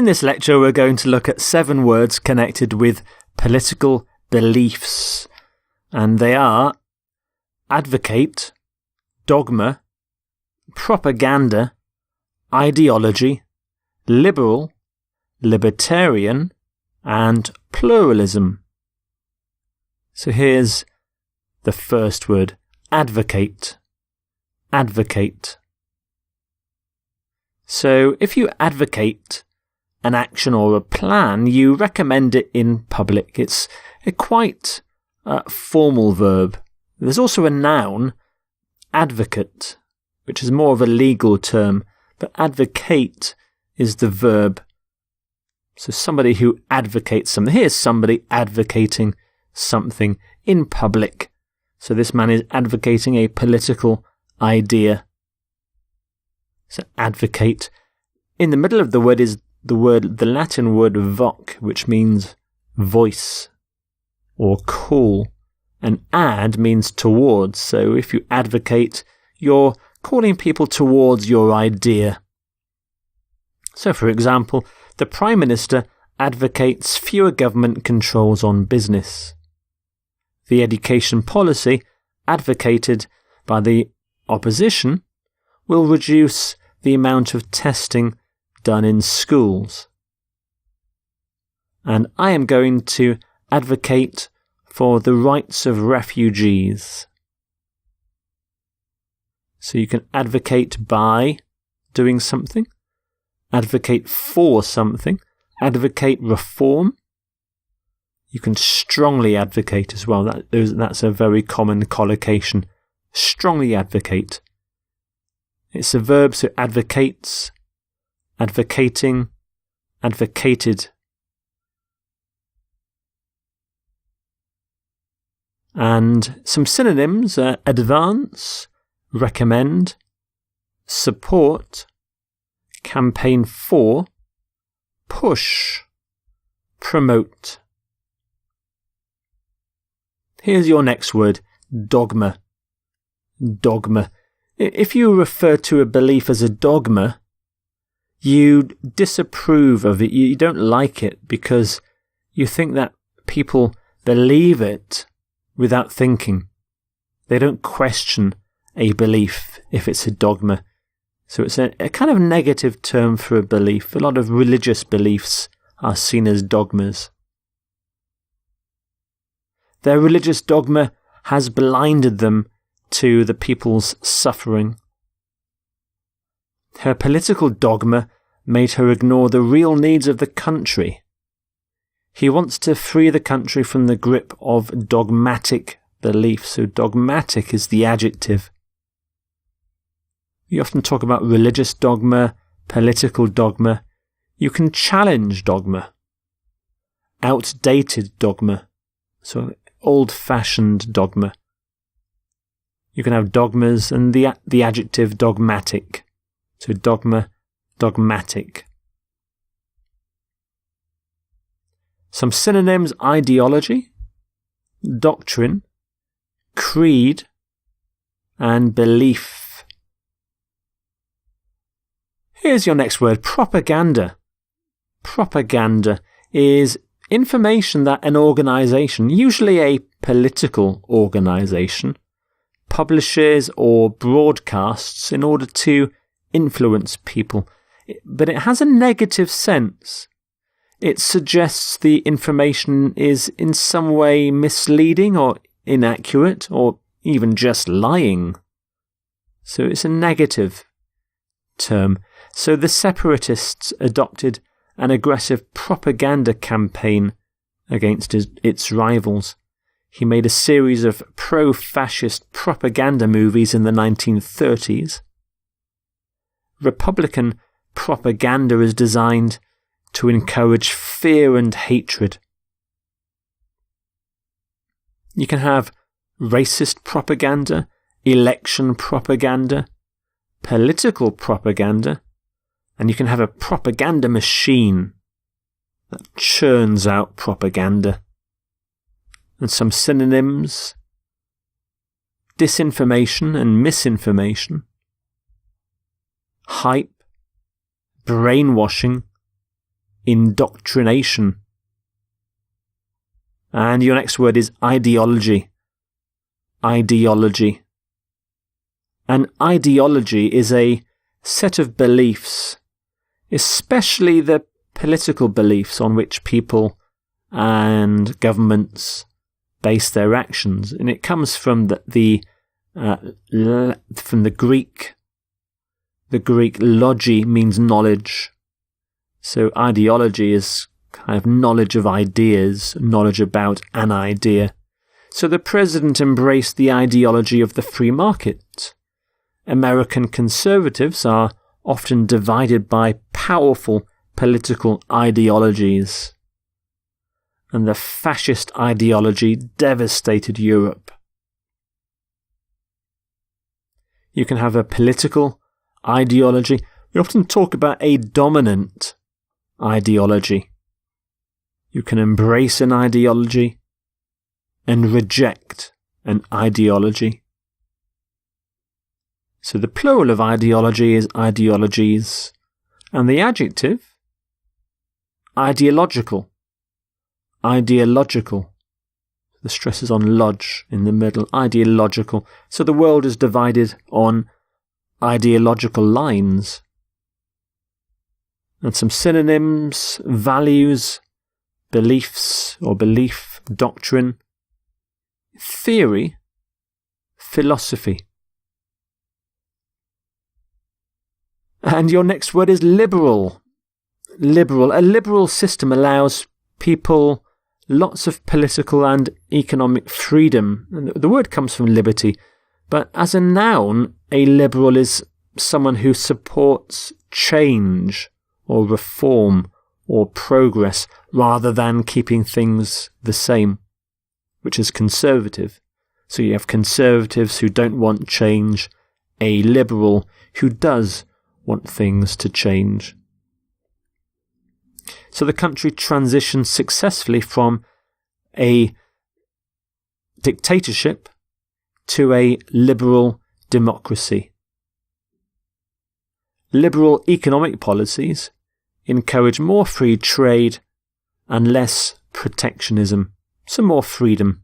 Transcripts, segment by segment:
In this lecture, we're going to look at 7 words connected with political beliefs, and they are advocate, dogma, propaganda, ideology, liberal, libertarian, and pluralism. So here's the first word, advocate. Advocate. So if you advocate an action or a plan, you recommend it in public. It's a quite formal verb. There's also a noun, advocate, which is more of a legal term, but advocate is the verb. So somebody who advocates something. Here's somebody advocating something in public. So this man is advocating a political idea. So advocate. In the middle of the word is the Latin word voc, which means voice or call. And ad means towards. So if you advocate, you're calling people towards your idea. So for example, the Prime Minister advocates fewer government controls on business. The education policy advocated by the opposition will reduce the amount of testing done in schools. And I am going to advocate for the rights of refugees. So you can advocate by doing something, advocate for something, advocate reform. You can strongly advocate as well. That's a very common collocation. Strongly advocate. It's a verb, so advocates, advocating, advocated. And some synonyms are advance, recommend, support, campaign for, push, promote. Here's your next word, dogma. Dogma. If you refer to a belief as a dogma, you disapprove of it. You don't like it because you think that people believe it without thinking. They don't question a belief if it's a dogma. So it's a kind of negative term for a belief. A lot of religious beliefs are seen as dogmas. Their religious dogma has blinded them to the people's suffering. Her political dogma made her ignore the real needs of the country. He wants to free the country from the grip of dogmatic belief. So dogmatic is the adjective. You often talk about religious dogma, political dogma. You can challenge dogma. Outdated dogma. So old-fashioned dogma. You can have dogmas and the adjective dogmatic. So dogma, dogmatic. Some synonyms: ideology, doctrine, creed, and belief. Here's your next word, propaganda. Propaganda is information that an organisation, usually a political organisation, publishes or broadcasts in order to influence people. But it has a negative sense. It suggests the information is in some way misleading or inaccurate or even just lying. So it's a negative term. So the separatists adopted an aggressive propaganda campaign against its rivals. He made a series of pro-fascist propaganda movies in the 1930s. Republican propaganda is designed to encourage fear and hatred. You can have racist propaganda, election propaganda, political propaganda, and you can have a propaganda machine that churns out propaganda. And some synonyms: disinformation and misinformation, hype, brainwashing, indoctrination. And your next word is ideology. Ideology. An ideology is a set of beliefs, especially the political beliefs on which people and governments base their actions. And it comes from the Greek. The Greek logi means knowledge. So ideology is kind of knowledge of ideas, knowledge about an idea. So the president embraced the ideology of the free market. American conservatives are often divided by powerful political ideologies. And the fascist ideology devastated Europe. You can have a political ideology. We often talk about a dominant ideology. You can embrace an ideology and reject an ideology. So the plural of ideology is ideologies, and the adjective, ideological. Ideological. The stress is on lodge in the middle. Ideological. So the world is divided on ideological lines. And some synonyms: values, beliefs or belief, doctrine, theory, philosophy. And your next word is liberal. Liberal. A liberal system allows people lots of political and economic freedom. The word comes from liberty, but as a noun, a liberal is someone who supports change or reform or progress rather than keeping things the same, which is conservative. So you have conservatives who don't want change, a liberal who does want things to change. So the country transitioned successfully from a dictatorship to a liberal democracy. Liberal economic policies encourage more free trade and less protectionism, so more freedom.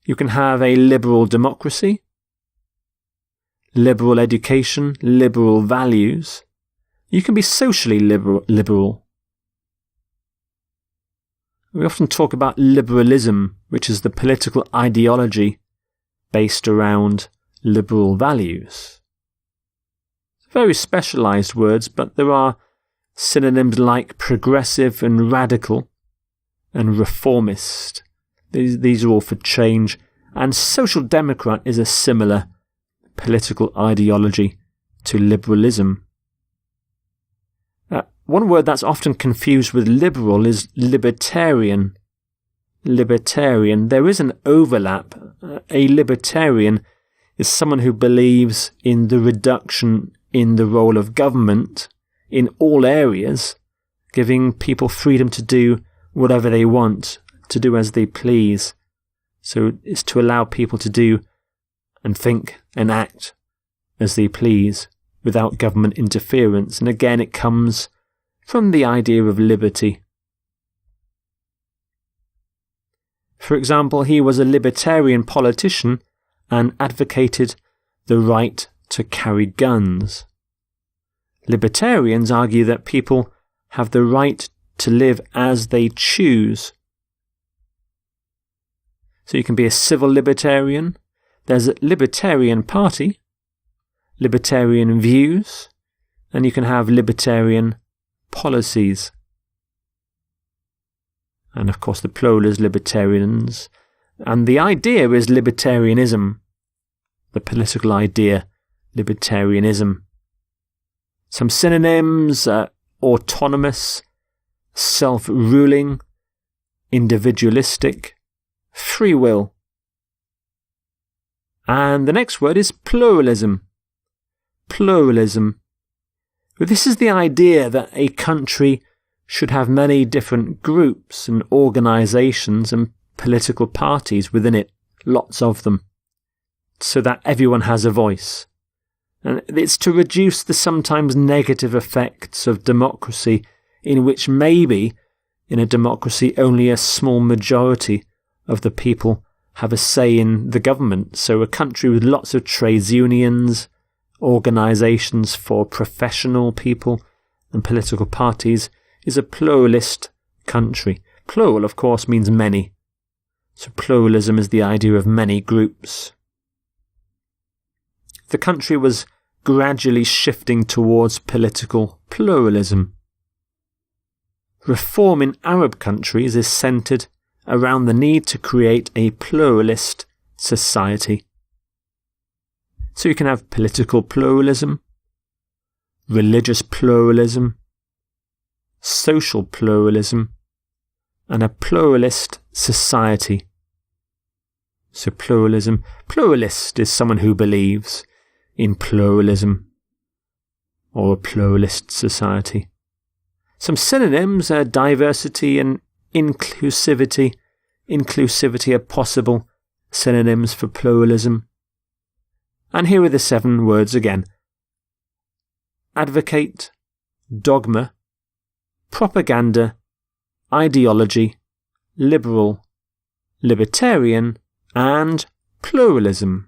You can have a liberal democracy, liberal education, liberal values. You can be socially liberal. We often talk about liberalism, which is the political ideology based around liberal values. Very specialised words, but there are synonyms like progressive and radical and reformist. These are all for change. And social democrat is a similar political ideology to liberalism. One word that's often confused with liberal is libertarian. Libertarian. There is an overlap. A libertarian is someone who believes in the reduction in the role of government in all areas, giving people freedom to do whatever they want, to do as they please. So it's to allow people to do and think and act as they please without government interference. And again, it comes from the idea of liberty. For example, he was a libertarian politician and advocated the right to carry guns. Libertarians argue that people have the right to live as they choose. So you can be a civil libertarian. There's a libertarian party, libertarian views, and you can have libertarian policies. And of course the plural is libertarians. And the idea is libertarianism. The political idea, libertarianism. Some synonyms: autonomous, self-ruling, individualistic, free will. And the next word is pluralism. Pluralism. This is the idea that a country should have many different groups and organisations and political parties within it, lots of them, so that everyone has a voice. And it's to reduce the sometimes negative effects of democracy, in which maybe in a democracy only a small majority of the people have a say in the government. So a country with lots of trades unions, organisations for professional people and political parties is a pluralist country. Plural, of course, means many. So pluralism is the idea of many groups. The country was gradually shifting towards political pluralism. Reform in Arab countries is centred around the need to create a pluralist society. So you can have political pluralism, religious pluralism, social pluralism, and a pluralist society. So pluralism, pluralist is someone who believes in pluralism or a pluralist society. Some synonyms are diversity and inclusivity. Inclusivity are possible synonyms for pluralism. And here are the 7 words again. Advocate, dogma, propaganda, ideology, liberal, libertarian, and pluralism.